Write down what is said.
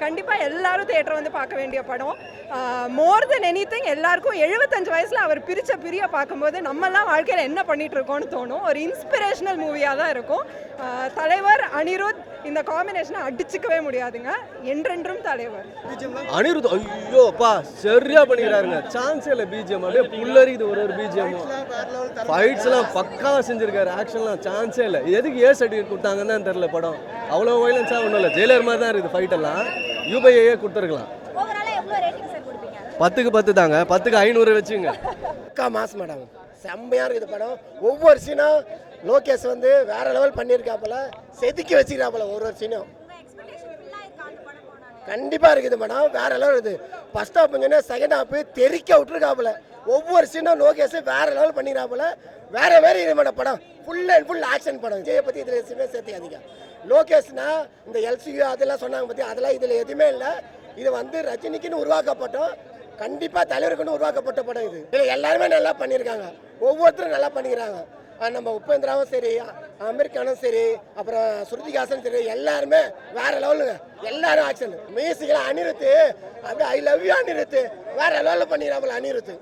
கண்டிப்பாக எல்லாரும் தியேட்டர் வந்து பார்க்க வேண்டிய படம். மோர் தென் எனிதிங் எல்லாருக்கும் 75 வயசில் அவர் பிரிய பார்க்கும்போது நம்மலாம் வாழ்க்கையில் என்ன பண்ணிட்டு இருக்கோம்னு தோணும். ஒரு இன்ஸ்பிரேஷனல் மூவியாக தான் இருக்கும். தலைவர் அனிருத் இந்த காம்பினேஷனை அடிச்சுக்கவே முடியாதுங்க. என்றென்றும் தலைவர். அனிருத் ஐயோப்பா சரியா பண்ணிக்கிறாருங்க. சான்ஸே இல்லை. பிஜிஎம் அப்படியே புல்லரிக்குது. ஒரு பிஜிஎம் ஃபைட்ஸ்லாம் பக்காவாக செஞ்சிருக்காரு. ஆக்ஷன்லாம் சான்ஸே இல்லை. எதுக்கு ஏ சர்டிஃபிகேட் கொடுத்தாங்கன்னு தான் தெரியல. படம் அவ்வளோ வயலன்ஸாக ஒன்றும் இல்லை. ஜெயிலர் மாதிரி தான் இருக்குது. ஃபைட்டெல்லாம் யூபிஐயே கொடுத்துருக்கலாம். 10க்கு 10 தாங்க. 10க்கு 500 வச்சுங்க. அக்கா மாஸ் மேடம் செம்மையாக இருக்குது படம். ஒவ்வொரு சீனும் லோகேஷ் வந்து வேற லெவல் பண்ணியிருக்காப்புல, செதுக்கி வச்சுக்கிறாப்புல. ஒரு சீனும் கண்டிப்பாக இருக்குது மேடம். வேற லெவல் இருக்குது. ஃபர்ஸ்ட் ஹாஃப் கொஞ்சம் செகண்ட் ஹாஃப் தெறிக்க விட்டுருக்காப்புல. ஒவ்வொரு சீனும் லோகேஷ் வேற லெவல் பண்ணிக்கிறாப்புல. வேற இது மேடம் படம். ஃபுல் அண்ட் ஃபுல் ஆக்ஷன் படம். விஜயை பற்றி இதில் எதுவுமே சேர்த்துக்காதீங்க. லோகேஷ்னா இந்த எல்சியூ அதெல்லாம் சொன்னாங்க பற்றி அதெல்லாம் இதில் எதுவுமே இல்லை. இது வந்து ரஜினிக்குன்னு உருவாக்கப்பட்டோம். கண்டிப்பாக தலைவருக்குன்னு உருவாக்கப்பட்ட படம் இது. இதில் எல்லாருமே நல்லா பண்ணியிருக்காங்க. ஒவ்வொருத்தரும் நல்லா பண்ணிக்கிறாங்க. நம்ம உபேந்திராவும் சரி, அமெரிக்கானும் சரி, அப்புறம் ஸ்ருதிகாசனும் சரி, எல்லாருமே வேற லெவலுங்க. எல்லாரும் ஆக்ஷன். மியூசிக்கில் அனிருத்து அப்படியே ஐ லவ் யூ அனிருத்து வேற லெவலில் பண்ணிக்கிறாங்களா அனிருத்து.